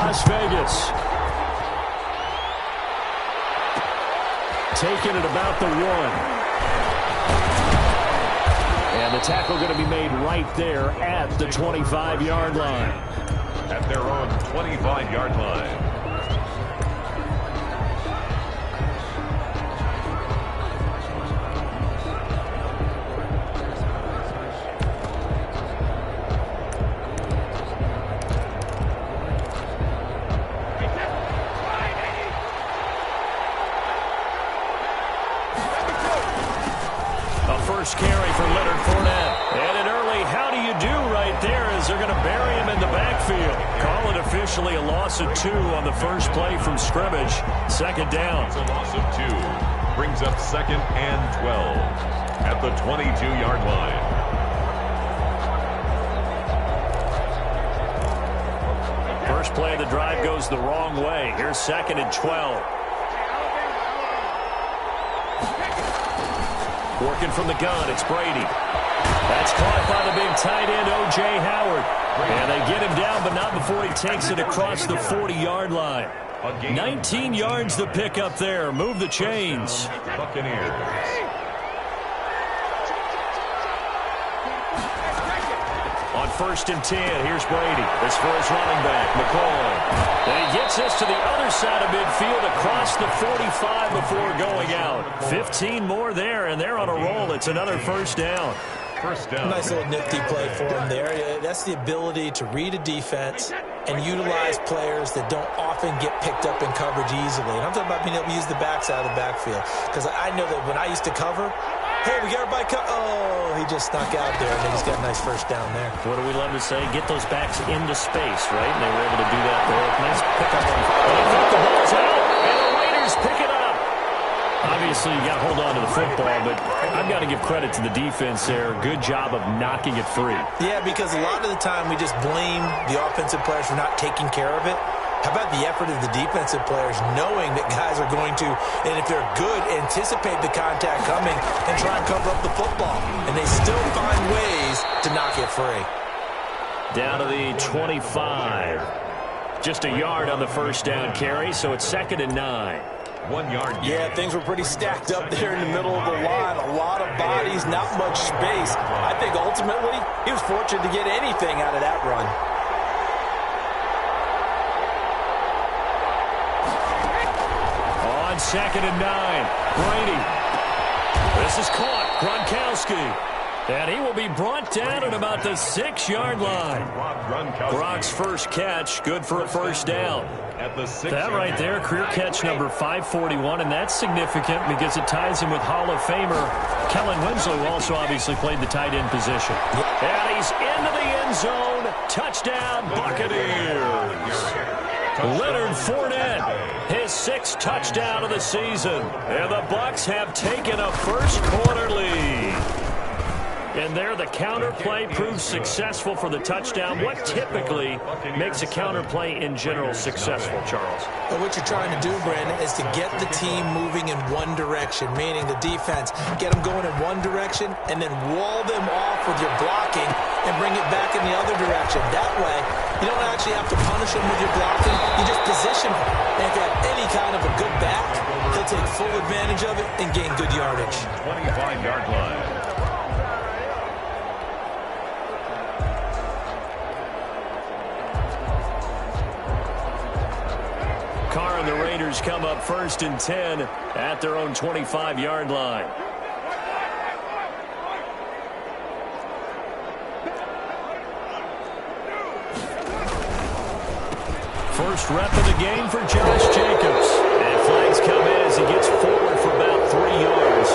Las Vegas. Taking it about the 1. And the tackle going to be made right there at the 25-yard line. At their own 25-yard line. First carry for Leonard Fournette. And an early how do you do right there as they're going to bury him in the backfield. Call it officially a loss of 2 on the first play from scrimmage. Second down. It's a loss of 2. Brings up 2nd and 12 at the 22-yard line. First play of the drive goes the wrong way. Here's 2nd and 12. Working from the gun, it's Brady. That's caught by the big tight end, O.J. Howard. And they get him down, but not before he takes it across the 40-yard line. 19 yards to pick up there. Move the chains. Buccaneers. On 1st and 10, here's Brady. This for his running back, McCoy. And he gets us to the other side of midfield across the 45 before going out. 15 more there, and they're on a roll. It's another first down. First down. Nice little nifty play for him there. That's the ability to read a defense and utilize players that don't often get picked up in coverage easily. And I'm talking about being able to use the backside of the backfield. Because I know that when I used to cover, hey, we got everybody oh, he just snuck out there, and then he's got a nice first down there. What do we love to say? Get those backs into space, right? And they were able to do that there. Nice pickup. And the ball's out, and the Raiders pick it up. Obviously, you got to hold on to the football, but I've got to give credit to the defense there. Good job of knocking it free. Yeah, because a lot of the time we just blame the offensive players for not taking care of it. How about the effort of the defensive players knowing that guys are going to, and if they're good, anticipate the contact coming and try and cover up the football. And they still find ways to knock it free. Down to the 25. Just a yard on the first down carry, so it's 2nd and 9. 1 yard. Yeah, things were pretty stacked up there in the middle of the line. A lot of bodies, not much space. I think ultimately he was fortunate to get anything out of that run. On 2nd and 9, Brady. This is caught. Gronkowski. And he will be brought down at about the 6-yard line. Gronk's first catch, good for a first down. That right there, career catch number 541, and that's significant because it ties him with Hall of Famer Kellen Winslow, who also obviously played the tight end position. And he's into the end zone. Touchdown, Buccaneers. Leonard Fournette, his 6th touchdown of the season. And the Bucs have taken a first-quarter lead. And there, the counter play proves successful for the touchdown. What typically makes a counter play in general successful, Charles? Well, what you're trying to do, Brandon, is to get the team moving in one direction, meaning the defense, get them going in one direction, and then wall them off with your blocking and bring it back in the other direction. That way, you don't actually have to punish them with your blocking. You just position them. And if you have any kind of a good back, he'll take full advantage of it and gain good yardage. 25-yard line. Carr and the Raiders come up 1st and 10 at their own 25-yard line. First rep of the game for Josh Jacobs. And flags come in as he gets forward for about 3 yards.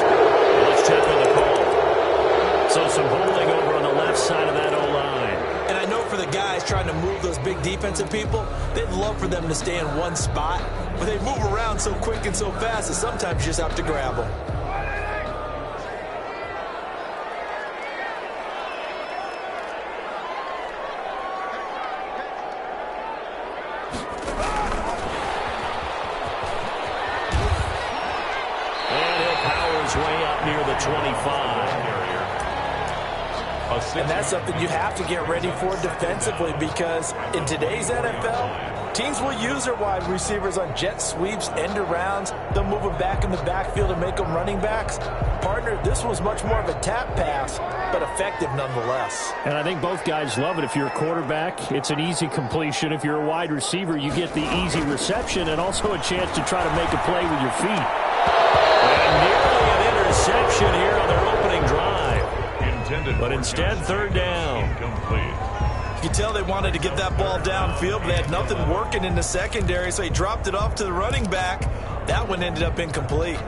Let's check on the call. So some holding over on the left side of that O-line. And I know for the guys trying to move those big defensive people, they'd love for them to stay in one spot, but they move around so quick and so fast that sometimes you just have to grab them. And he'll power his way up near the 25. And that's something you have to get ready for defensively, because in today's NFL, teams will use their wide receivers on jet sweeps, end arounds. They'll move them back in the backfield and make them running backs. Partner, this was much more of a tap pass, but effective nonetheless. And I think both guys love it. If you're a quarterback, it's an easy completion. If you're a wide receiver, you get the easy reception and also a chance to try to make a play with your feet. And nearly an interception here on their opening drive. But instead, third down. You could tell they wanted to get that ball downfield, but they had nothing working in the secondary, so he dropped it off to the running back. That one ended up incomplete.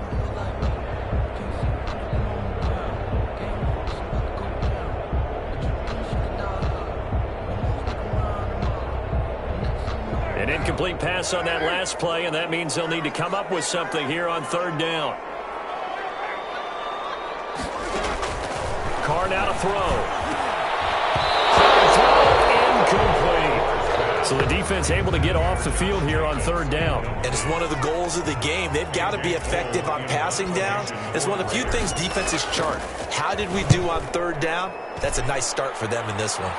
An incomplete pass on that last play, and that means they'll need to come up with something here on third down. Carr now to throw. Incomplete. So the defense able to get off the field here on third down. And it's one of the goals of the game. They've got to be effective on passing downs. It's one of the few things defenses chart. How did we do on third down? That's a nice start for them in this one.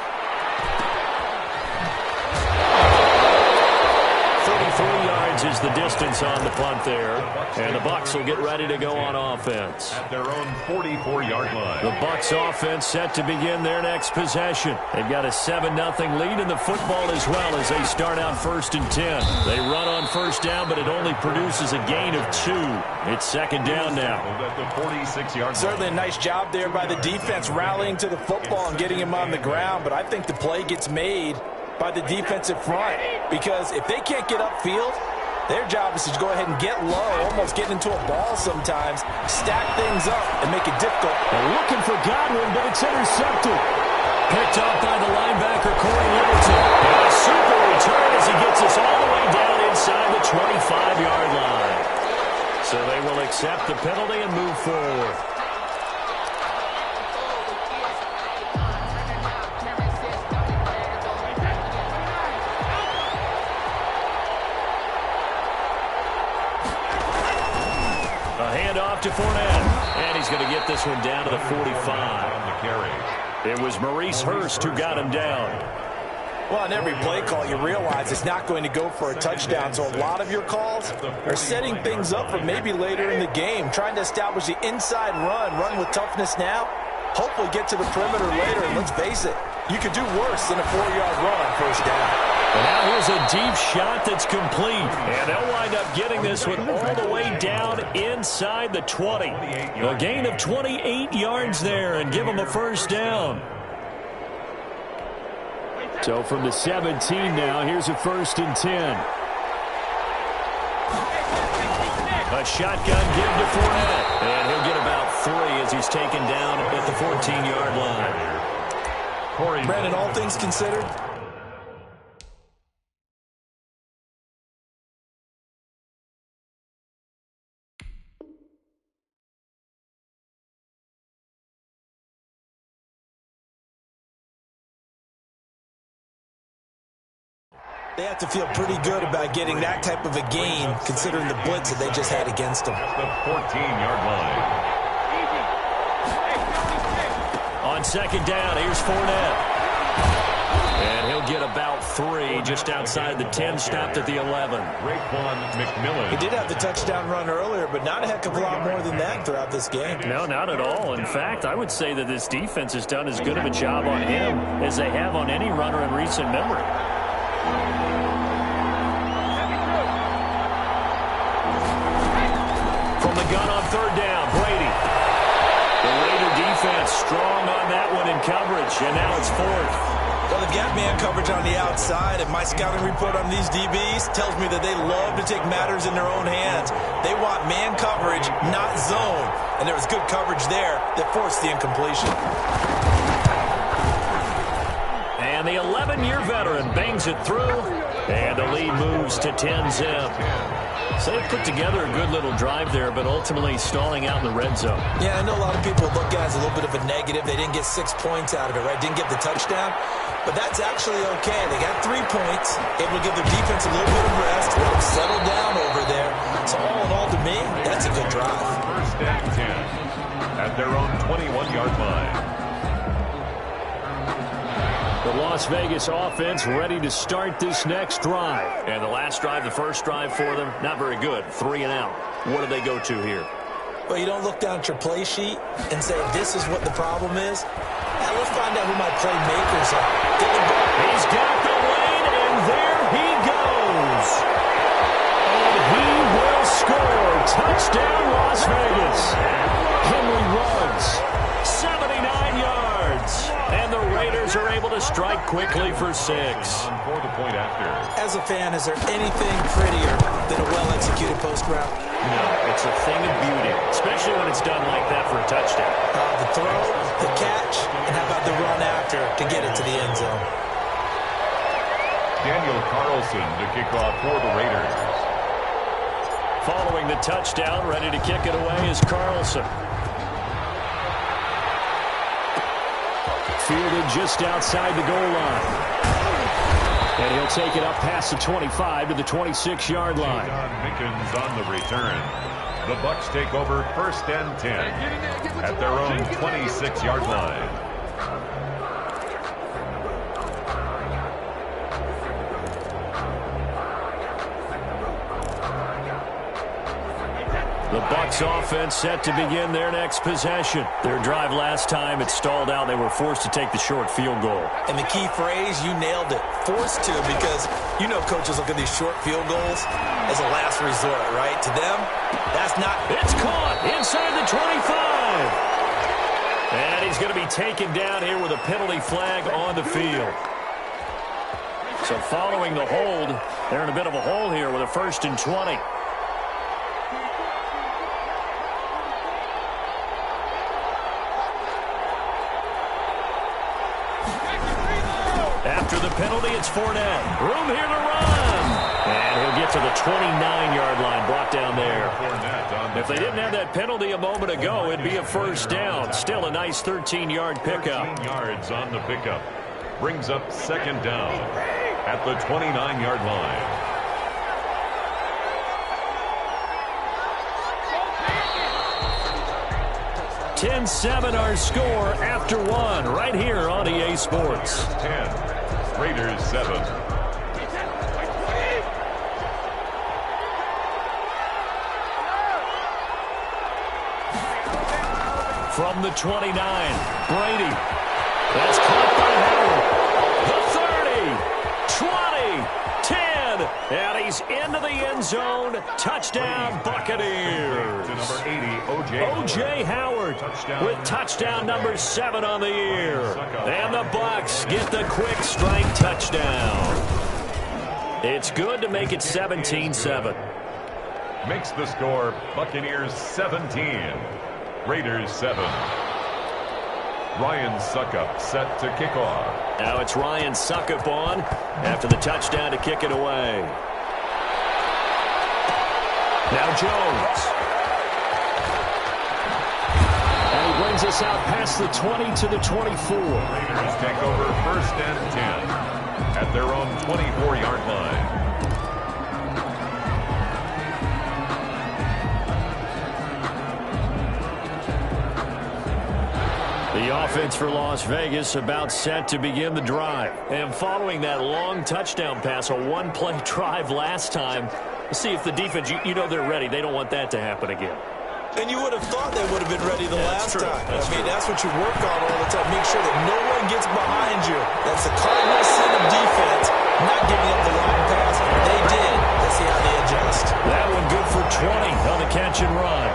33 yards is the distance on the punt there. And the Bucs will get ready to go on offense. At their own 44-yard line. The Bucs offense set to begin their next possession. They've got a 7-0 lead in the football as well as they start out 1st and 10. They run on first down, but it only produces a gain of 2. It's second down now. At the 46-yard Certainly a nice job there by the defense rallying to the football and getting him on the ground, but I think the play gets made by the defensive front, because if they can't get upfield, their job is to go ahead and get low, almost get into a ball sometimes, stack things up, and make it difficult. They're looking for Godwin, but it's intercepted. Picked off by the linebacker, Corey Littleton. And a super return as he gets us all the way down inside the 25-yard line. So they will accept the penalty and move forward. Handoff to Fournette, and he's going to get this one down to the 45. It was Maurice Hurst who got him down. Well, on every play call, you realize it's not going to go for a touchdown, so a lot of your calls are setting things up for maybe later in the game, trying to establish the inside run with toughness now, hopefully get to the perimeter later, and let's face it, you could do worse than a 4-yard run on first down. And now here's a deep shot that's complete. And they'll wind up getting this one all the way down inside the 20. A gain of 28 yards there and give them a first down. So from the 17 now, here's a 1st and 10. A shotgun give to Fournette. And he'll get about 3 as he's taken down at the 14-yard line. Brandon, all things considered, they have to feel pretty good about getting that type of a gain, considering the blitz that they just had against them. At the 14-yard line. On second down, here's Fournette. And he'll get about 3 just outside the 10, stopped at the 11. He did have the touchdown run earlier, but not a heck of a lot more than that throughout this game. No, not at all. In fact, I would say that this defense has done as good of a job on him as they have on any runner in recent memory. From the gun on third down, Brady. The Raider defense strong on that one in coverage, and now it's 4th. Well, they've got man coverage on the outside, and my scouting report on these DBs tells me that they love to take matters in their own hands. They want man coverage, not zone. And there was good coverage there that forced the incompletion. And the 11-year veteran bangs it through, and the lead moves to 10-zip. So they put together a good little drive there, but ultimately stalling out in the red zone. Yeah, I know a lot of people look at it as a little bit of a negative. They didn't get 6 points out of it, right? Didn't get the touchdown. But that's actually okay. They got 3 points, able to give their defense a little bit of rest, let them settle down over there. So all in all, to me, that's a good drive. 1st and 10 at their own 21-yard line. The Las Vegas offense ready to start this next drive. And the last drive, the first drive for them, not very good. 3 and out. What do they go to here? Well, you don't look down at your play sheet and say, this is what the problem is. Now, let's find out who my playmakers are. He's got the lane, and there he goes. And he will score. Touchdown, Las Vegas. Henry Ruggs, 79 yards. And the Raiders are able to strike quickly for 6. For the point after. As a fan, is there anything prettier than a well-executed post route? No, it's a thing of beauty, especially when it's done like that for a touchdown. The throw, the catch, and how about the run after to get it to the end zone? Daniel Carlson to kick off for the Raiders. Following the touchdown, ready to kick it away is Carlson. Fielded just outside the goal line. And he'll take it up past the 25 to the 26-yard line. Don Mickens on the return. The Bucs take over 1st and 10 at their own 26-yard line. The Bucs offense set to begin their next possession. Their drive last time, it stalled out. They were forced to take the short field goal. And the key phrase, you nailed it. Forced to, because you know coaches look at these short field goals as a last resort, right? To them, that's not... It's caught inside the 25. And he's going to be taken down here with a penalty flag on the field. So following the hold, they're in a bit of a hole here with a 1st and 20. After the penalty, it's Fournette. Room here to run. And he'll get to the 29-yard line, brought down there. If they didn't have that penalty a moment ago, it'd be a 1st down. Still a nice 13-yard pickup. 13 yards on the pickup. Brings up 2nd down at the 29-yard line. $10-7 our score after 1 right here on EA Sports. 10. Raiders 7. From the 29, Brady. That's caught by Howard. The 30, 20, 10, and he's into the end zone. Touchdown, Buccaneers. To number 80, O.J. Howard with touchdown number 7 on the year. And the Bucs get the quick strike touchdown. It's good to make it 17-7. Makes the score Buccaneers 17. Raiders 7. Ryan Suckup set to kick off. Now it's Ryan Suckup on after the touchdown to kick it away. Now Jones. And he brings us out past the 20 to the 24. Raiders take over 1st and 10 at their own 24-yard line. The offense for Las Vegas about set to begin the drive. And following that long touchdown pass, a one-play drive last time, let's see if the defense, you know they're ready. They don't want that to happen again. And you would have thought they would have been ready the last time. That's true. That's what you work on all the time. Make sure that no one gets behind you. That's the cardinal sin of defense, not giving up the long pass. They did. Let's see how they adjust. That one good for 20 on the catch and run.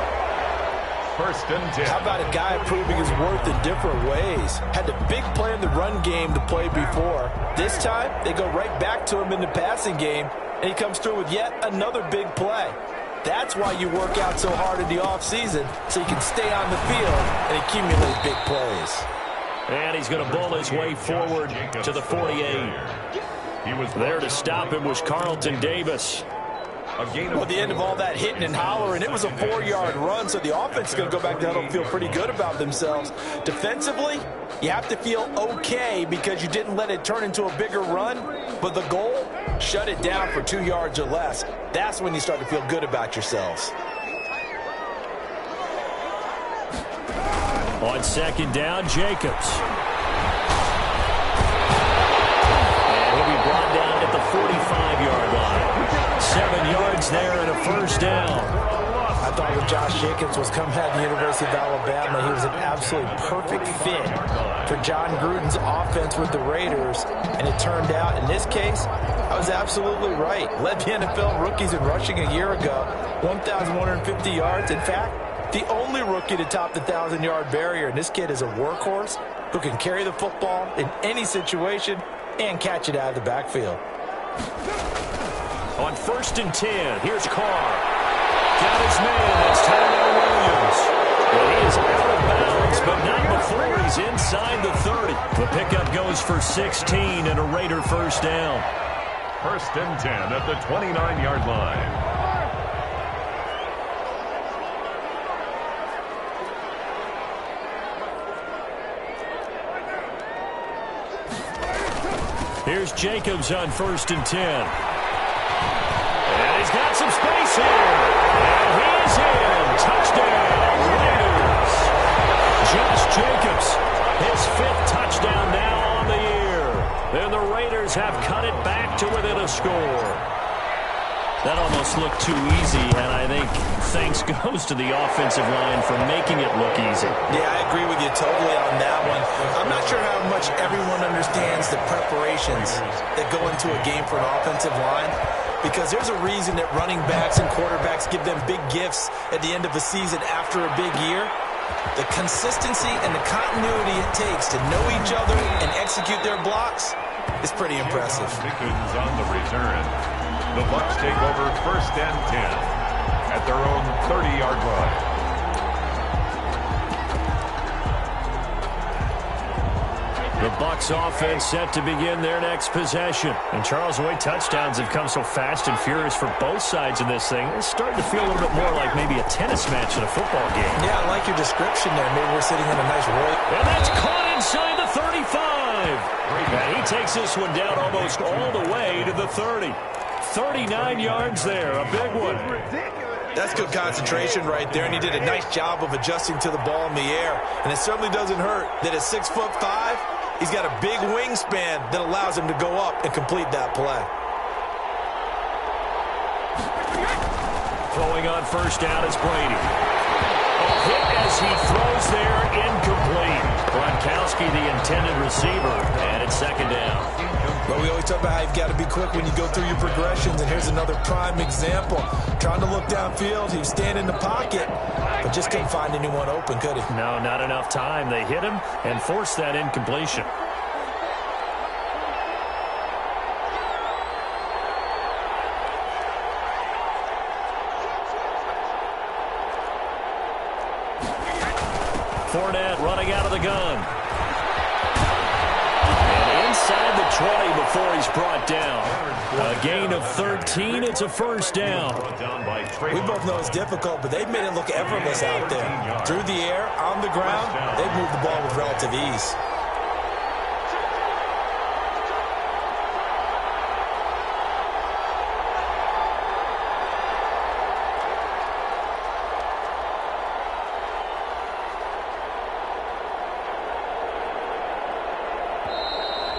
1st and 10. How about a guy proving his worth in different ways? Had the big play in the run game to play before. This time, they go right back to him in the passing game, and he comes through with yet another big play. That's why you work out so hard in the offseason, so you can stay on the field and accumulate big plays. And he's going to bull his way forward to the 48. He was there to stop him was Carlton Davis. Well, the end of all that hitting and hollering, it was a 4-yard run, so the offense is going to go back to huddle and feel pretty good about themselves. Defensively, you have to feel okay because you didn't let it turn into a bigger run, but the goal, shut it down for 2 yards or less. That's when you start to feel good about yourselves. On 2nd down, Jacobs. 45-yard line. 7 yards there and a first down. I thought when Josh Jacobs was coming out of the University of Alabama, he was an absolutely perfect fit for John Gruden's offense with the Raiders. And it turned out, in this case, I was absolutely right. Led the NFL rookies in rushing a year ago, 1,150 yards. In fact, the only rookie to top the 1,000-yard barrier. And this kid is a workhorse who can carry the football in any situation and catch it out of the backfield. On 1st and 10, here's Carr. Got his man. That's Tyrell Williams. And he is out of bounds, but not before he's inside the 30. The pickup goes for 16 and a Raider first down. 1st and 10 at the 29-yard line. Here's Jacobs on 1st and 10. And he's got some space here. And he's in. Touchdown, Raiders. Josh Jacobs, his 5th touchdown now on the year. And the Raiders have cut it back to within a score. That almost looked too easy, and I think thanks goes to the offensive line for making it look easy. Yeah, I agree with you totally on that one. I'm not sure how much everyone understands the preparations that go into a game for an offensive line, because there's a reason that running backs and quarterbacks give them big gifts at the end of a season after a big year. The consistency and the continuity it takes to know each other and execute their blocks is pretty impressive. Pickens on the return. The Bucs take over 1st and 10 at their own 30-yard line. The Bucs offense set to begin their next possession. And Charles, the way touchdowns have come so fast and furious for both sides in this thing, it's starting to feel a little bit more like maybe a tennis match in a football game. Yeah, I like your description there. Maybe we're sitting in a nice roll. And that's caught inside the 35. And he takes this one down almost all the way to the 30. 39 yards there, a big one. That's good concentration right there, and he did a nice job of adjusting to the ball in the air. And it certainly doesn't hurt that at 6'5", he's got a big wingspan that allows him to go up and complete that play. Throwing on 1st down is Brady. A hit as he throws there, incomplete. Gronkowski, the intended receiver, and it's 2nd down. But we always talk about how you've got to be quick when you go through your progressions, and here's another prime example. Trying to look downfield, he was standing in the pocket, but just couldn't find anyone open, could he? No, not enough time. They hit him and forced that incompletion. Fournette running out of the gun. Inside the 20 before he's brought down. A gain of 13. It's a first down. We both know it's difficult, but they've made it look effortless out there. Through the air, on the ground, they've moved the ball with relative ease.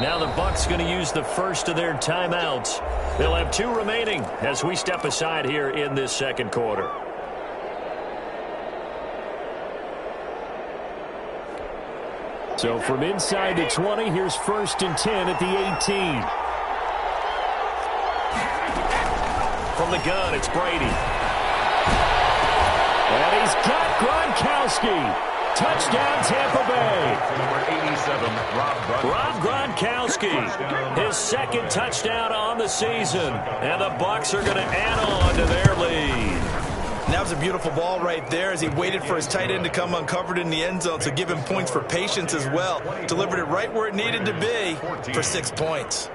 Now the Bucs going to use the first of their timeouts. They'll have 2 remaining as we step aside here in this 2nd quarter. So from inside the 20, here's 1st and 10 at the 18. From the gun, it's Brady. And he's got Gronkowski. Touchdown, Tampa Bay. Number 87, Rob Gronkowski. His 2nd touchdown on the season. And the Bucs are going to add on to their lead. And that was a beautiful ball right there as he waited for his tight end to come uncovered in the end zone, so give him points for patience as well. Delivered it right where it needed to be for 6 points.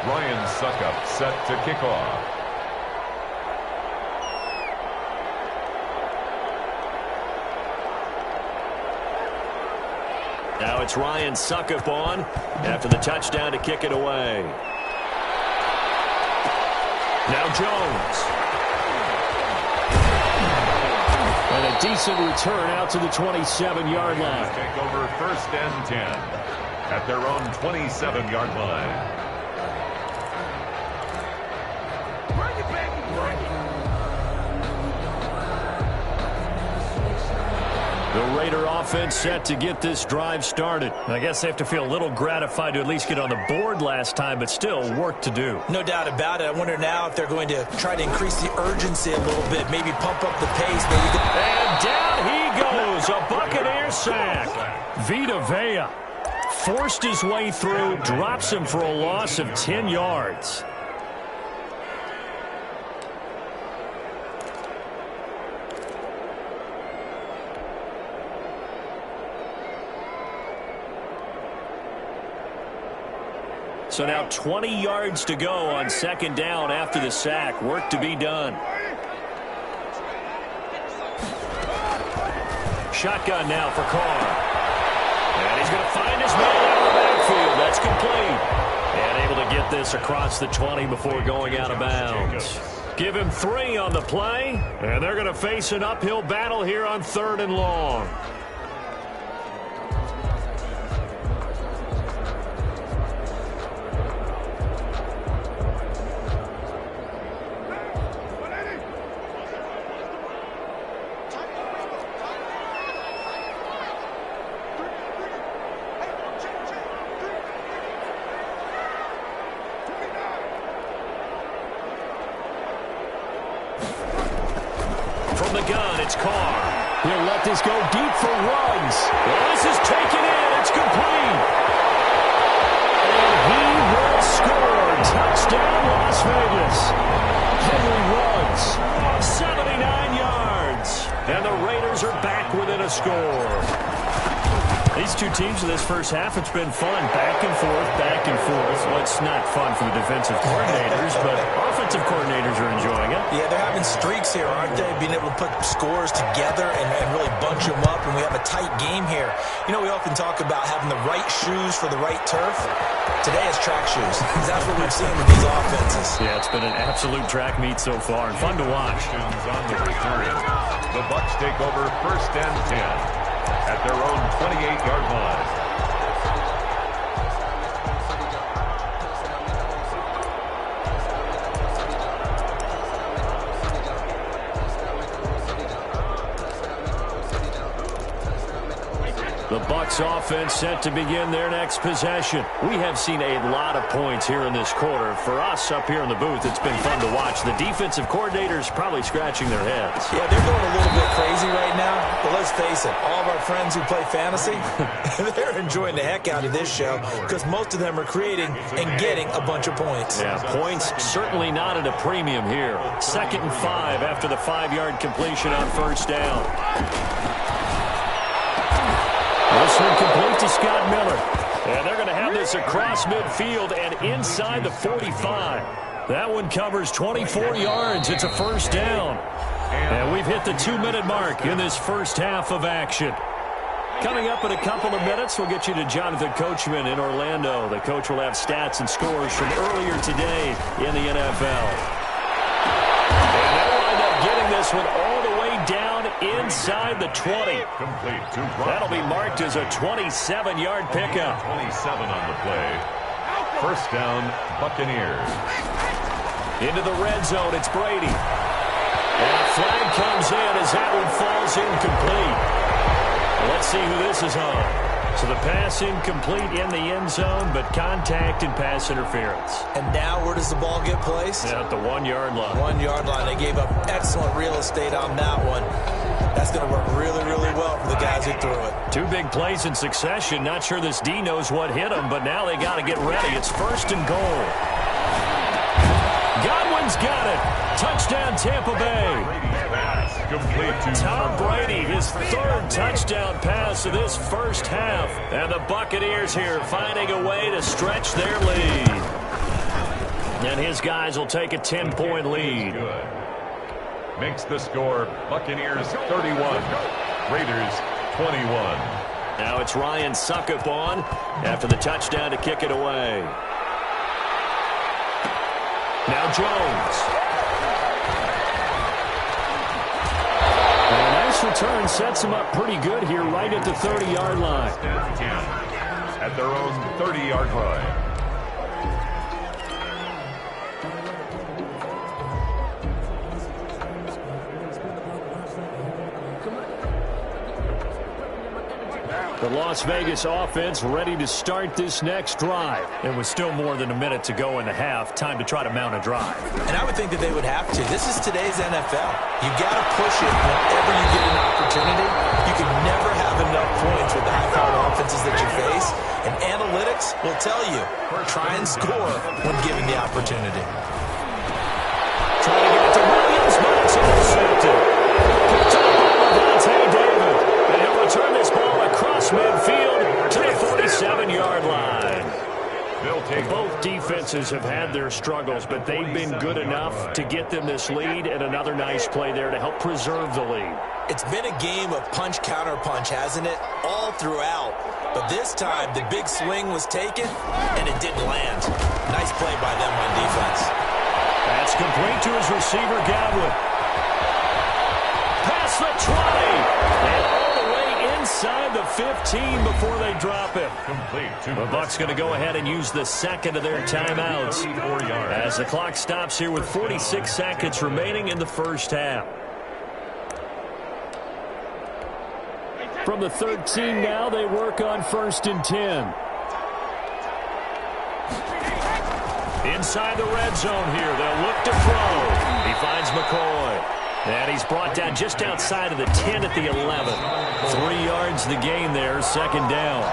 Ryan Suckup set to kick off. Now it's Ryan Suckup on after the touchdown to kick it away. Now Jones. And a decent return out to the 27-yard line. Take over 1st and 10. at their own 27-yard line. The Raider offense set to get this drive started. I guess they have to feel a little gratified to at least get on the board last time, but still work to do. No doubt about it. I wonder now if they're going to try to increase the urgency a little bit, maybe pump up the pace. And down he goes, a Buccaneer sack. Vita Vea forced his way through, drops him for a loss of 10 yards. So now 20 yards to go on second down after the sack. Work to be done. Shotgun now for Carr. And he's going to find his man out of the backfield. That's complete. And able to get this across the 20 before going out of bounds. Give him 3 on the play. And they're going to face an uphill battle here on 3rd and long. From the gun, it's Carr. He'll let this go deep for Ruggs. Well, this is taken in. It's complete. And he will score. Touchdown, Las Vegas. Henry Ruggs, 79 yards. And the Raiders are back within a score. These two teams in this first half, it's been fun. Back and forth, back and forth. Well, it's not fun for the defensive coordinators, but offensive coordinators are enjoying it. Yeah, they're having streaks here, aren't they? Being able to put scores together and really bunch them up, and we have a tight game here. You know, we often talk about having the right shoes for the right turf. Today it's track shoes. That's what we've seen with these offenses. Yeah, it's been an absolute track meet so far, and fun to watch. On the return, the Bucs take over 1st and 10 at their own 28-yard line. The Bucs offense set to begin their next possession. We have seen a lot of points here in this quarter. For us up here in the booth, it's been fun to watch. The defensive coordinators probably scratching their heads. Yeah, they're going a little bit crazy right now. But let's face it, all of our friends who play fantasy, they're enjoying the heck out of this show because most of them are creating and getting a bunch of points. Yeah, points certainly not at a premium here. 2nd and 5 after the 5-yard completion on 1st down. This one complete to Scott Miller. And they're going to have this across midfield and inside the 45. That one covers 24 yards. It's a 1st down. And we've hit the 2-minute mark in this first half of action. Coming up in a couple of minutes, we'll get you to Jonathan Coachman in Orlando. The coach will have stats and scores from earlier today in the NFL. And they'll wind up getting this one all the way down inside the 20. That'll be marked as a 27-yard pickup. 27 on the play. 1st down, Buccaneers. Into the red zone, it's Brady. And a flag comes in as that one falls incomplete. Let's see who this is on. So the pass incomplete in the end zone, but contact and pass interference. And now where does the ball get placed? Yeah, at the 1-yard line. 1-yard line. They gave up excellent real estate on that one. That's going to work really, really well for the guys who threw it. 2 big plays in succession. Not sure this D knows what hit him, but now they got to get ready. It's 1st and goal. Godwin's got it. Touchdown, Tampa Bay. Tom Brady, his 3rd touchdown pass of this first half. And the Buccaneers here finding a way to stretch their lead. And his guys will take a 10-point lead. Makes the score Buccaneers 31, Raiders 21. Now it's Ryan Suckup on after the touchdown to kick it away. Now Jones. And a nice return sets him up pretty good here right at the 30-yard line. at their own 30-yard line. The Las Vegas offense ready to start this next drive. And with still more than a minute to go in the half, time to try to mount a drive. And I would think that they would have to. This is today's NFL. You got to push it whenever you get an opportunity. You can never have enough points with the high-powered offenses that you face. And analytics will tell you, try and score when given the opportunity. Trying to get it to Williams, but it's intercepted. Picked up by Devontae Davis. And he'll return this ball across midfield to the 47-yard line. Both defenses have had their struggles, but they've been good enough to get them this lead, and another nice play there to help preserve the lead. It's been a game of punch-counter-punch, hasn't it? All throughout. But this time, the big swing was taken, and it didn't land. Nice play by them on defense. That's complete to his receiver, Godwin. Past the 20. And all the way inside the 15 before they drop him. The Bucs going to go ahead and use the second of their timeouts as the clock stops here with 46 seconds remaining in the first half. From the 13 now, they work on 1st and 10. Inside the red zone here, they'll look to throw. He finds McCoy. And he's brought down just outside of the 10 at the 11. 3 yards the gain there, second down.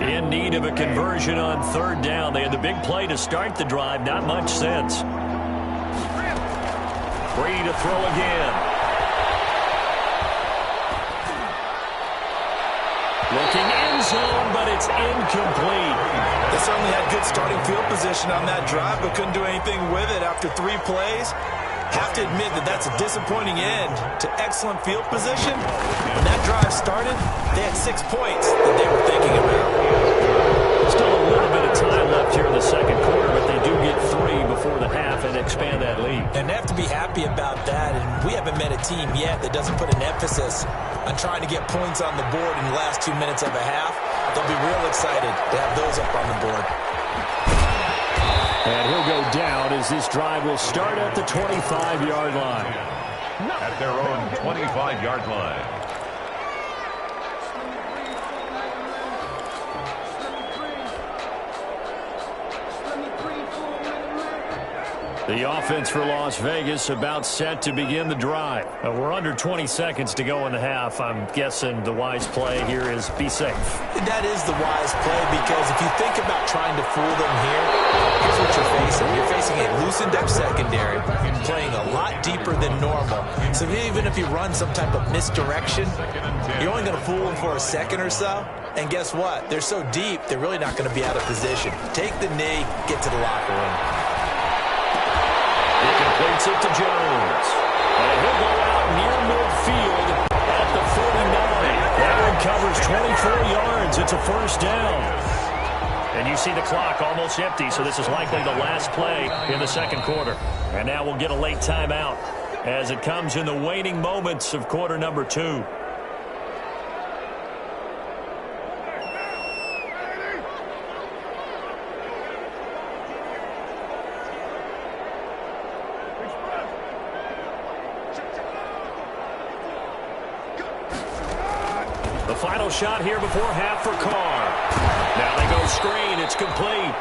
In need of a conversion on 3rd down. They had the big play to start the drive. Not much sense. Free to throw again. Looking end zone, but it's incomplete. They certainly had good starting field position on that drive, but couldn't do anything with it after 3 plays. Have to admit that that's a disappointing end to excellent field position. When that drive started, they had 6 points that they were thinking about. Still a little bit of time left here in the second quarter, but they do get 3 before the half and expand that lead. And they have to be happy about that. And we haven't met a team yet that doesn't put an emphasis on trying to get points on the board in the last 2 minutes of a half. They'll be real excited to have those up on the board. And he'll go down as this drive will start at the 25-yard line. At their own 25-yard line. The offense for Las Vegas about set to begin the drive. We're under 20 seconds to go in the half. I'm guessing the wise play here is be safe. That is the wise play, because if you think about trying to fool them here, here's what you're facing. You're facing a loosened up secondary, playing a lot deeper than normal. So even if you run some type of misdirection, you're only going to fool them for a second or so. And guess what? They're so deep, they're really not going to be out of position. Take the knee, get to the locker room. He completes it to Jones. And he'll go out near midfield at the 49. That one covers 24 yards. It's a first down. And you see the clock almost empty, so this is likely the last play in the second quarter. And now we'll get a late timeout as it comes in the waning moments of quarter number 2. The final shot here before half for Carr. Now they go screen. It's complete.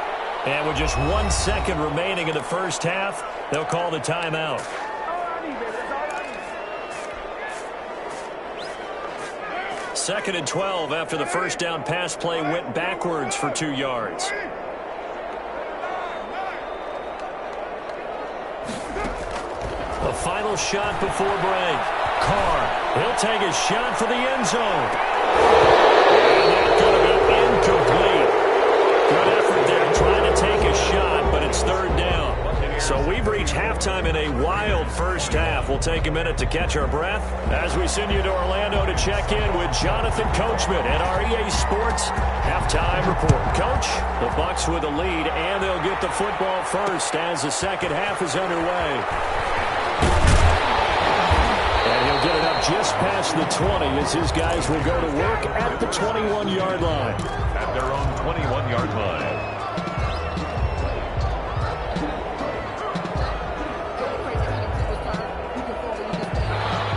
And with just 1 second remaining in the first half, they'll call the timeout. Second and 12 after the first down pass play went backwards for 2 yards. The final shot before break. Carr, he'll take a shot for the end zone. And that's going to be incomplete. Good effort there trying to take a shot, but it's 3rd down. So we've reached halftime in a wild first half. We'll take a minute to catch our breath as we send you to Orlando to check in with Jonathan Coachman at our EA Sports Halftime Report. Coach, the Bucs with the lead, and they'll get the football first as the second half is underway. And he'll get it up just past the 20 as his guys will go to work at the 21-yard line. At their own 21-yard line.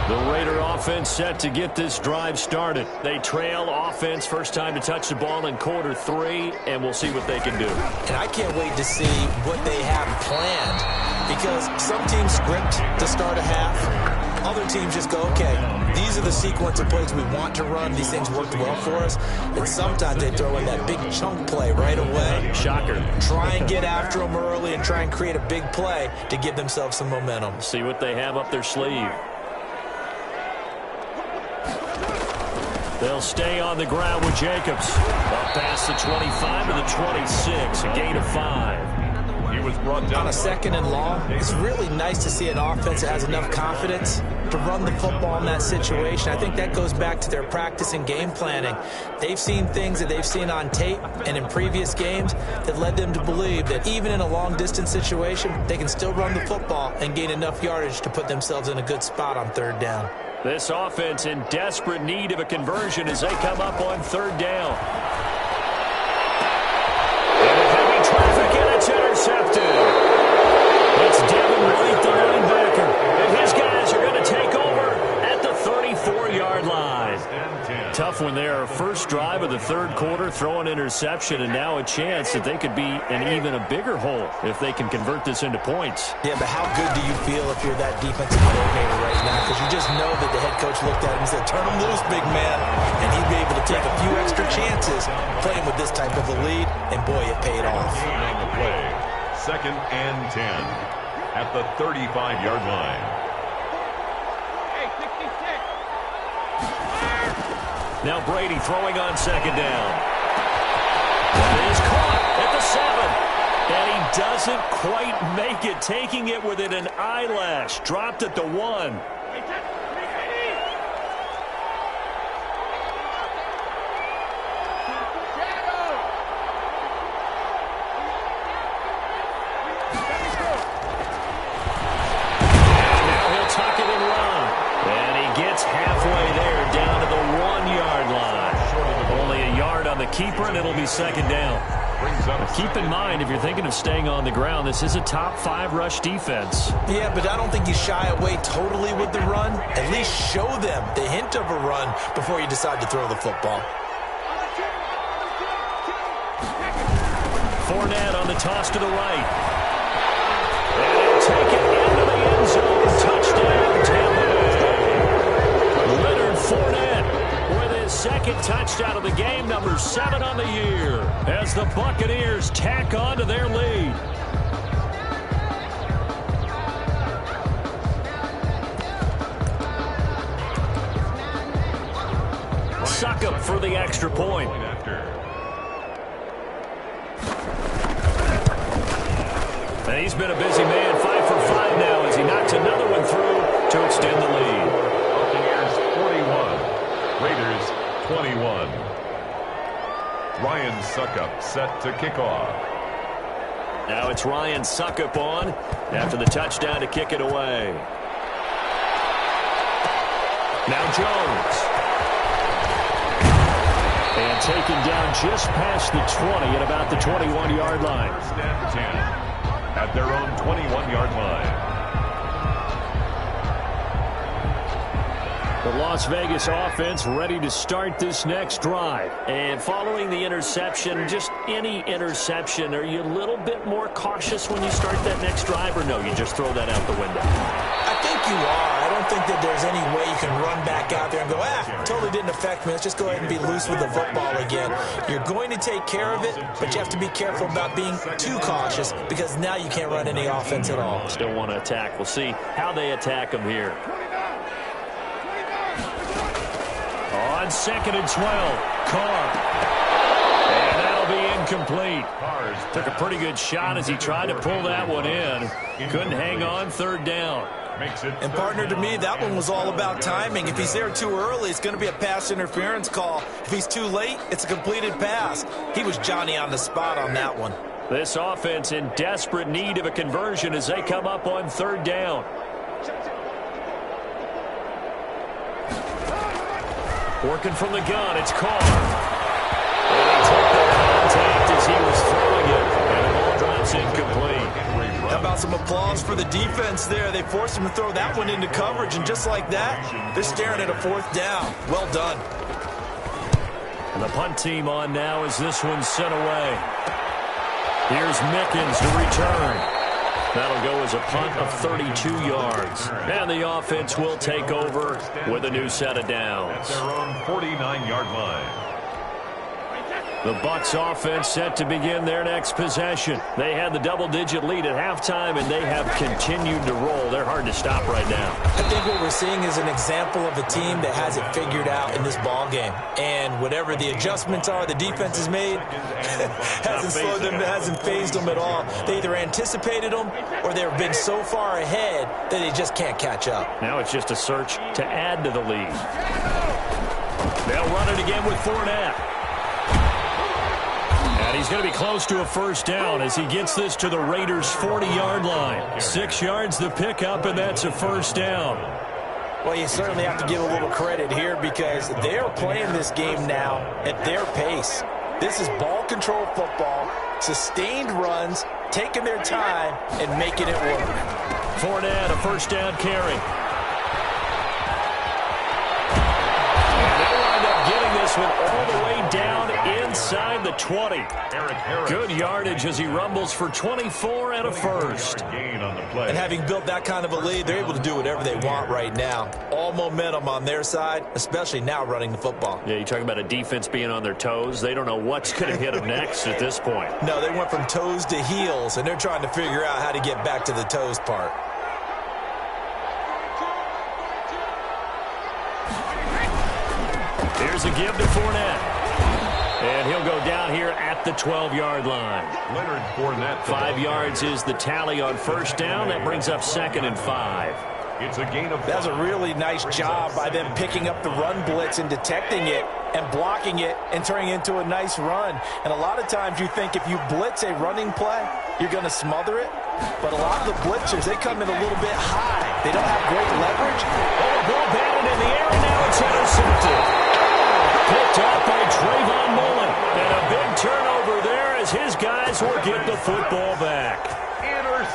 The Raider offense set to get this drive started. They trail offense, first time to touch the ball in quarter 3, and we'll see what they can do. And I can't wait to see what they have planned, because some teams script to start a half. Other teams just go, okay, these are the sequence of plays we want to run. These things worked well for us. And sometimes they throw in that big chunk play right away. Shocker. Try and get after them early and try and create a big play to give themselves some momentum. See what they have up their sleeve. They'll stay on the ground with Jacobs. Up past the 25 to the 26, a gain of 5. He was brought down on a second and long. It's really nice to see an offense that has enough confidence to run the football in that situation. I think that goes back to their practice and game planning. They've seen things that they've seen on tape and in previous games that led them to believe that even in a long-distance situation, they can still run the football and gain enough yardage to put themselves in a good spot on third down. This offense in desperate need of a conversion as they come up on third down. And heavy traffic, and it's intercepted. It's Devin White, the linebacker. And his guys are going to take over at the 34-yard line. Tough one there. First drive of the third quarter, throw an interception, and now a chance that they could be in even a bigger hole if they can convert this into points. Yeah, but how good do you feel if you're that defensive coordinator right now? Because you just know that the head coach looked at him and said, turn him loose, big man. And he'd be able to take a few extra chances playing with this type of a lead, and boy, it paid off. On the play, 2nd and 10 at the 35-yard line. Now Brady throwing on second down. That is caught at the 7. And he doesn't quite make it, taking it within an eyelash. Dropped at the 1. Now he'll tuck it and run. And he gets halfway there, down to the 1-yard line. Only a yard on the keeper, and it'll be second down. But keep in mind, if you're thinking of staying on the ground, this is a top 5 rush defense. Yeah, but I don't think you shy away totally with the run. At least show them the hint of a run before you decide to throw the football. Fournette on the toss to the right. And he'll take it into the end zone. Touchdown, Tampa Bay. Leonard Fournette with his second touchdown of the game, number 7 on the year, as the Buccaneers tack on to their lead. Succop for the extra point. And he's been a busy man, 5 for 5 now as he knocks another one through to extend the lead. Buccaneers 41, Raiders 21. Ryan Succop set to kick off. Now it's Ryan Succop on after the touchdown to kick it away. Now Jones. And taken down just past the 20 at about the 21-yard line. 1st and 10. At their own 21-yard line. The Las Vegas offense ready to start this next drive. And following the interception, just any interception, are you a little bit more cautious when you start that next drive, or no, you just throw that out the window? I think you are. I don't think that there's any way you can run back out there and go, totally didn't affect me. Let's just go ahead and be loose with the football again. You're going to take care of it, but you have to be careful about being too cautious because now you can't run any offense at all. Still want to attack. We'll see how they attack them here. On 2nd and 12, Carr. And that'll be incomplete. Took a pretty good shot as he tried to pull that one in. Couldn't hang on, third down. And partner, to me, that one was all about timing. If he's there too early, it's going to be a pass interference call. If he's too late, it's a completed pass. He was Johnny on the spot on that one. This offense in desperate need of a conversion as they come up on third down. Working from the gun, it's Carr. And they took the contact as he was throwing it, and the ball drops incomplete. How about some applause for the defense there? They forced him to throw that one into coverage, and just like that, they're staring at a fourth down. Well done. And the punt team on now as this one's sent away. Here's Mickens to return. That'll go as a punt of 32 yards. And the offense will take over with a new set of downs. At their own 49-yard line. The Bucs offense set to begin their next possession. They had the double-digit lead at halftime, and they have continued to roll. They're hard to stop right now. I think what we're seeing is an example of a team that has it figured out in this ball game. And whatever the adjustments are the defense has made, hasn't slowed them, hasn't phased them at all. They either anticipated them or they've been so far ahead that they just can't catch up. Now it's just a search to add to the lead. They'll run it again with Fournette. And he's going to be close to a first down as he gets this to the Raiders' 40-yard line. 6 yards the pickup, and that's a first down. Well, you certainly have to give a little credit here because they are playing this game now at their pace. This is ball control football, sustained runs, taking their time, and making it work. Fournette, a first down carry. This one all the way down inside the 20. Good yardage as he rumbles for 24 and a first. And having built that kind of a lead, they're able to do whatever they want right now. All momentum on their side, especially now running the football. Yeah, you talk about a defense being on their toes. They don't know what's going to hit them next at this point. No, they went from toes to heels, and they're trying to figure out how to get back to the toes part. Here's a give to Fournette. And he'll go down here at the 12-yard line. Leonard Fournette. 5 yards is the tally on first down. That brings up 2nd and 5. It's a gain of 5. That's a really nice job by them picking up the run blitz and detecting it and blocking it and turning it into a nice run. And a lot of times you think if you blitz a running play, you're going to smother it. But a lot of the blitzers, they come in a little bit high. They don't have great leverage. Oh, the ball batted in the air, and now it's intercepted. Picked up by Trayvon Mullen. And a big turnover there as his guys will get the football back.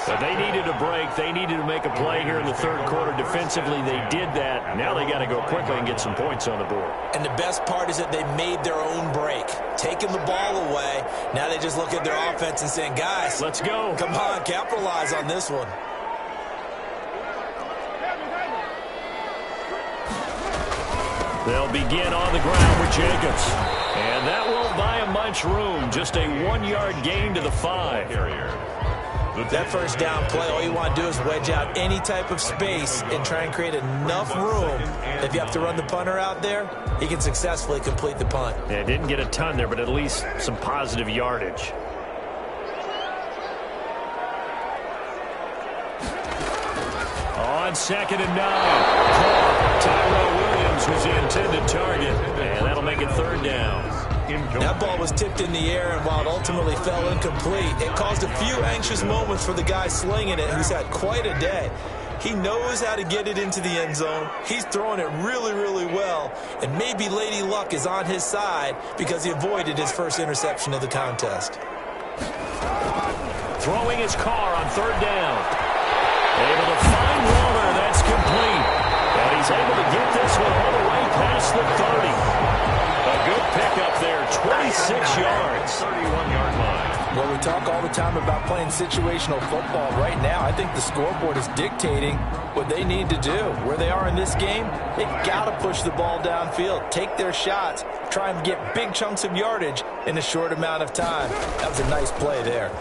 But they needed a break. They needed to make a play here in the third quarter. Defensively, they did that. Now they got to go quickly and get some points on the board. And the best part is that they made their own break. Taking the ball away. Now they just look at their offense and saying, guys, let's go. Come on, capitalize on this one. They'll begin on the ground with Jacobs. And that won't buy him much room. Just a 1-yard gain to the 5. That first down play, all you want to do is wedge out any type of space and try and create enough room. If you have to run the punter out there, he can successfully complete the punt. Yeah, didn't get a ton there, but at least some positive yardage. On 2nd and 9. Tyrell Williams was the intended target, and that'll make it 3rd down. That ball was tipped in the air, and while it ultimately fell incomplete, it caused a few anxious moments for the guy slinging it, who's had quite a day. He knows how to get it into the end zone. He's throwing it really, really well, and maybe Lady Luck is on his side because he avoided his first interception of the contest. Throwing his car on 3rd down. Able to find Warner. That's complete. And he's able to get this one all the way past the 30. A good pickup there, 26 yards. 31-yard line. Well, we talk all the time about playing situational football. Right now, I think the scoreboard is dictating what they need to do. Where they are in this game, they've got to push the ball downfield, take their shots, try and get big chunks of yardage in a short amount of time. That was a nice play there.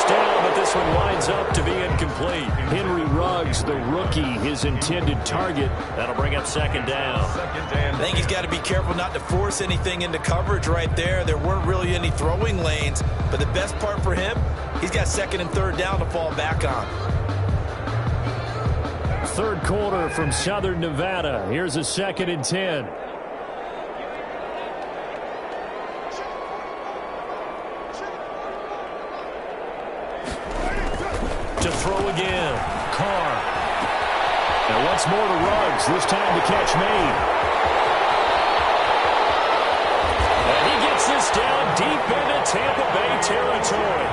Down, but this this one winds up to be incomplete. Henry Ruggs, the rookie, his intended target. That'll bring up second down. I think he's got to be careful not to force anything into coverage right there. There weren't really any throwing lanes, but the best part for him, he's got second and third down to fall back on. Third quarter from Southern Nevada. Here's a 2nd and 10. To throw again. Carr. And once more to Ruggs. This time the catch made. And he gets this down deep into Tampa Bay territory.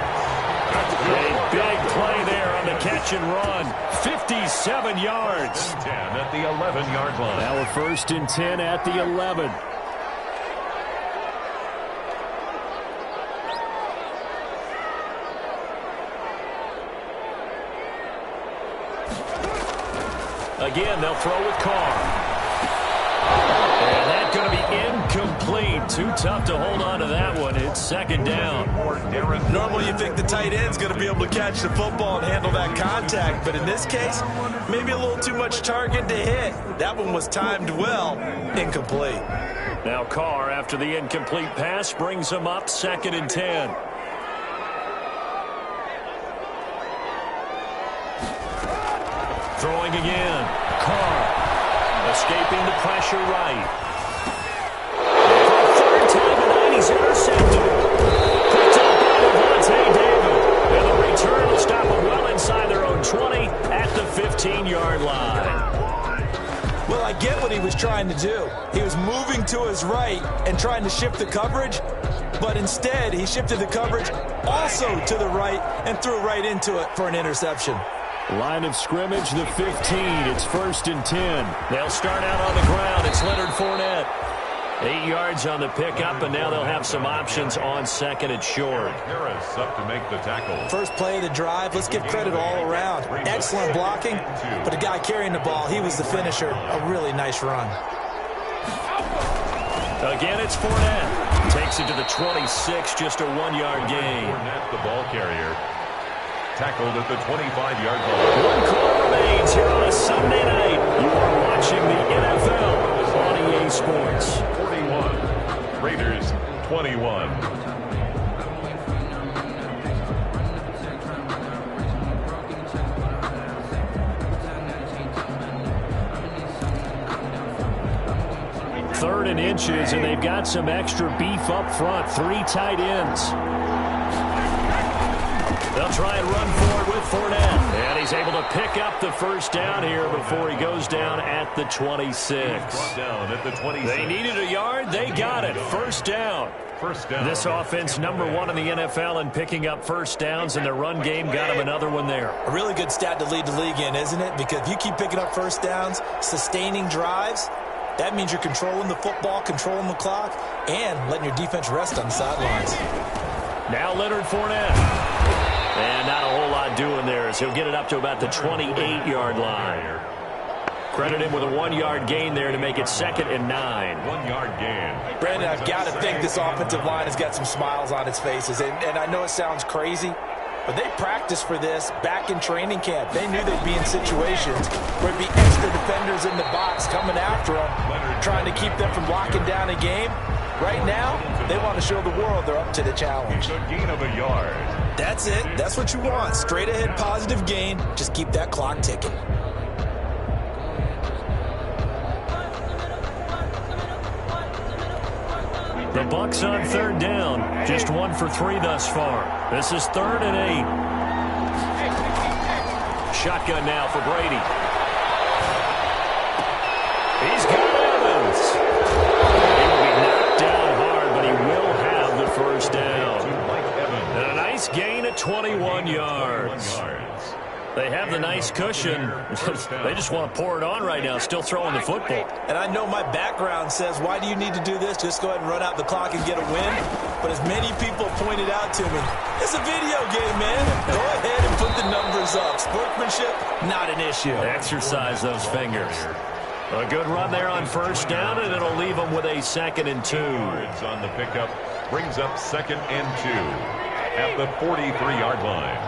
A big play there on the catch and run. 57 yards. 10 at the 11-yard line. Now a 1st and 10 at the 11. Again, they'll throw with Carr. And that's going to be incomplete. Too tough to hold on to that one. It's second down. Normally you think the tight end's going to be able to catch the football and handle that contact, but in this case, maybe a little too much target to hit. That one was timed well. Incomplete. Now Carr, after the incomplete pass, brings him up 2nd and 10. Throwing again. Carr. Escaping the pressure right. Third time tonight, he's intercepted. Picked up by Levante David. And the return will stop him well inside their own 20 at the 15-yard line. Well, I get what he was trying to do. He was moving to his right and trying to shift the coverage, but instead he shifted the coverage also to the right and threw right into it for an interception. Line of scrimmage, the 15. It's 1st and 10. They'll start out on the ground. It's Leonard Fournette. 8 yards on the pickup, and now they'll have some options on 2nd and short. Harris up to make the tackle. First play of the drive. Let's give credit all around. Excellent blocking, but the guy carrying the ball, he was the finisher. A really nice run. Again, it's Fournette. Takes it to the 26, just a 1-yard gain. Fournette, the ball carrier. Tackled at the 25-yard line. 1 quarter remains here on a Sunday night. You are watching the NFL on EA Sports. 41. Raiders 21. Third and inches, and they've got some extra beef up front. 3 tight ends. They'll try and run forward with Fournette. And he's able to pick up the first down here before he goes down at the 26. Brought down at the 26. They needed a yard. They got it. First down. First down. This offense, number 1 in the NFL in picking up first downs, and their run game got him another one there. A really good stat to lead the league in, isn't it? Because if you keep picking up first downs, sustaining drives, that means you're controlling the football, controlling the clock, and letting your defense rest on the sidelines. Now Leonard Fournette. And not a whole lot doing there as he'll get it up to about the 28-yard line. Credit him with a 1-yard gain there to make it 2nd and 9. 1-yard gain. Brandon, I've got to think this offensive line has got some smiles on its faces. And I know it sounds crazy, but they practiced for this back in training camp. They knew they'd be in situations where there'd be extra defenders in the box coming after them, trying to keep them from locking down a game. Right now, they want to show the world they're up to the challenge. A gain of a yard. That's it. That's what you want. Straight ahead positive gain. Just keep that clock ticking. The Bucs on 3rd down. Just 1 for 3 thus far. This is 3rd and 8. Shotgun now for Brady. He's got Evans. He will be knocked down hard, but he will have the first down. And a nice gain at 21 yards. They have the nice cushion. They just want to pour it on right now, still throwing the football. And I know my background says, why do you need to do this? Just go ahead and run out the clock and get a win. But as many people pointed out to me, it's a video game, man. Go ahead and put the numbers up. Sportsmanship, not an issue. Exercise those fingers. A good run there on first down, and it'll leave them with a 2nd and 2. Yards on the pickup brings up 2nd and 2 at the 43-yard line.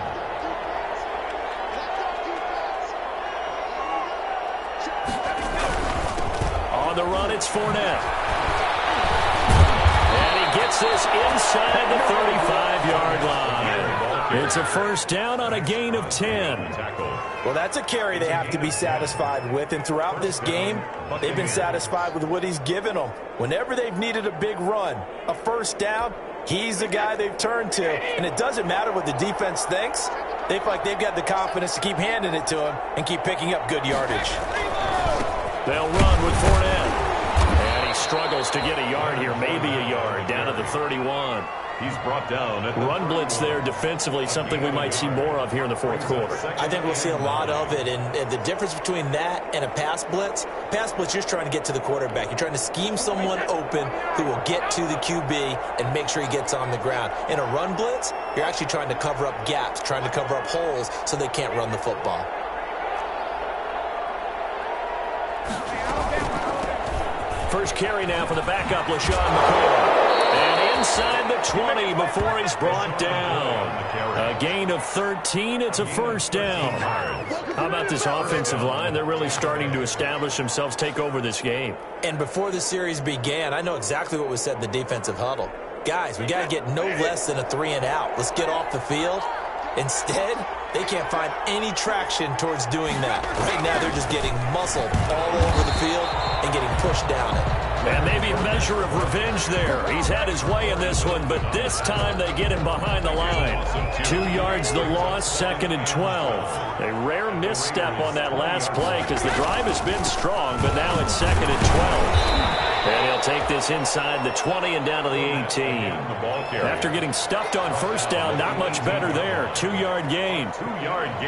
On the run, it's Fournette. And he gets this inside the 35-yard line. It's a first down on a gain of 10. Well, that's a carry they have to be satisfied with. And throughout this game, they've been satisfied with what he's given them. Whenever they've needed a big run, a first down, he's the guy they've turned to. And it doesn't matter what the defense thinks. They feel like they've got the confidence to keep handing it to him and keep picking up good yardage. They'll run with Fournette. And he struggles to get a yard here, maybe a yard, down to the 31. He's brought down. Run blitz there defensively, something we might see more of here in the fourth quarter. I think we'll see a lot of it, and the difference between that and a pass blitz, you're just trying to get to the quarterback. You're trying to scheme someone open who will get to the QB and make sure he gets on the ground. In a run blitz, you're actually trying to cover up gaps, trying to cover up holes so they can't run the football. First carry now for the backup, LaShawn McCoy. And inside the 20 before he's brought down. A gain of 13. It's a first down. How about this offensive line? They're really starting to establish themselves, take over this game. And before the series began, I know exactly what was said in the defensive huddle. Guys, we got to get no less than a 3-and-out. Let's get off the field. Instead, they can't find any traction towards doing that. Right now, they're just getting muscled all over the field and getting pushed down it. And maybe a measure of revenge there. He's had his way in this one, but this time they get him behind the line. 2 yards the loss, 2nd and 12. A rare misstep on that last play because the drive has been strong, but now it's 2nd and 12. And he'll take this inside the 20 and down to the 18. After getting stuffed on first down, not much better there. 2-yard gain.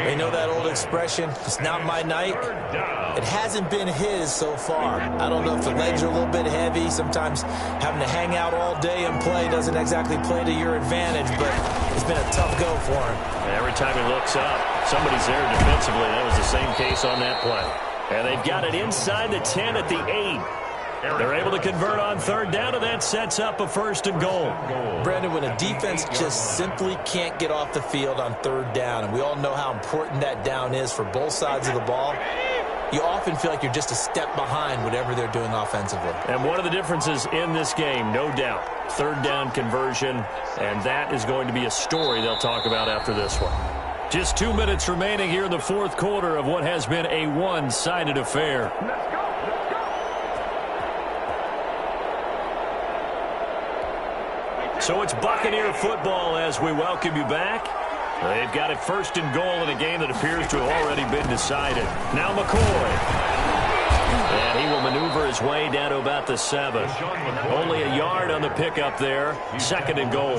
They know that old expression, it's not my night. It hasn't been his so far. I don't know if the legs are a little bit heavy. Sometimes having to hang out all day and play doesn't exactly play to your advantage, but it's been a tough go for him. Every time he looks up, somebody's there defensively. That was the same case on that play. And they've got it inside the 10 at the 8. They're able to convert on third down, and that sets up a 1st and goal. Brandon, when a defense just simply can't get off the field on third down, and we all know how important that down is for both sides of the ball, you often feel like you're just a step behind whatever they're doing offensively. And one of the differences in this game, no doubt, third down conversion, and that is going to be a story they'll talk about after this one. Just 2 minutes remaining here in the fourth quarter of what has been a one-sided affair. So it's Buccaneer football as we welcome you back. They've got it 1st and goal in a game that appears to have already been decided. Now McCoy. And he will maneuver his way down to about the 7. Only a yard on the pickup there. 2nd and goal.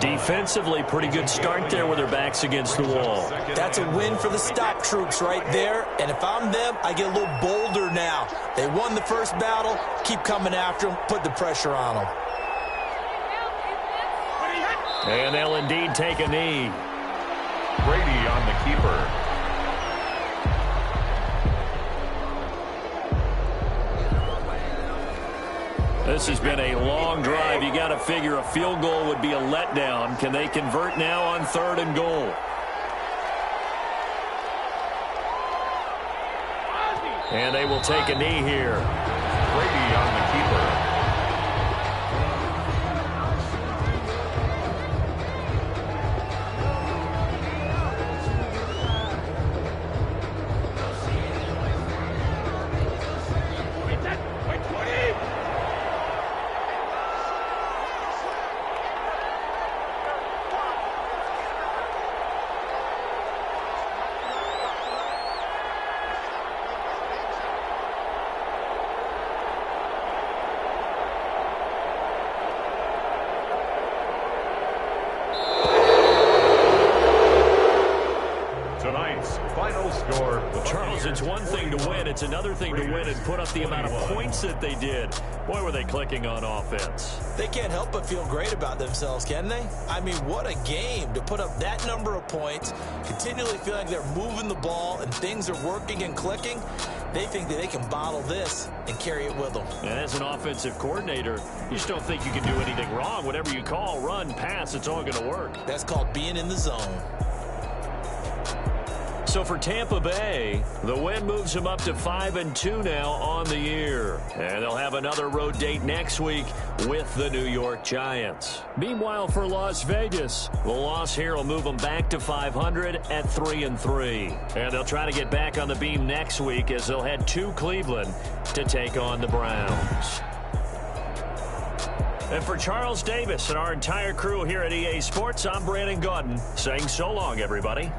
Defensively, pretty good start there with their backs against the wall. That's a win for the stop troops right there. And if I'm them, I get a little bolder now. They won the first battle. Keep coming after them. Put the pressure on them. And they'll indeed take a knee. Brady on the keeper. This has been a long drive. You got to figure a field goal would be a letdown. Can they convert now on 3rd and goal? And they will take a knee here. Brady on the keeper. It's one thing to win. It's another thing to win and put up the amount of points that they did. Boy, were they clicking on offense. They can't help but feel great about themselves, can they? I mean, what a game to put up that number of points, continually feel like they're moving the ball and things are working and clicking. They think that they can bottle this and carry it with them. And as an offensive coordinator, you just don't think you can do anything wrong. Whatever you call, run, pass, it's all going to work. That's called being in the zone. So for Tampa Bay, the win moves them up to 5-2 now on the year. And they'll have another road date next week with the New York Giants. Meanwhile, for Las Vegas, the loss here will move them back to 500 at 3-3. And they'll try to get back on the beam next week as they'll head to Cleveland to take on the Browns. And for Charles Davis and our entire crew here at EA Sports, I'm Brandon Gaudin saying so long, everybody.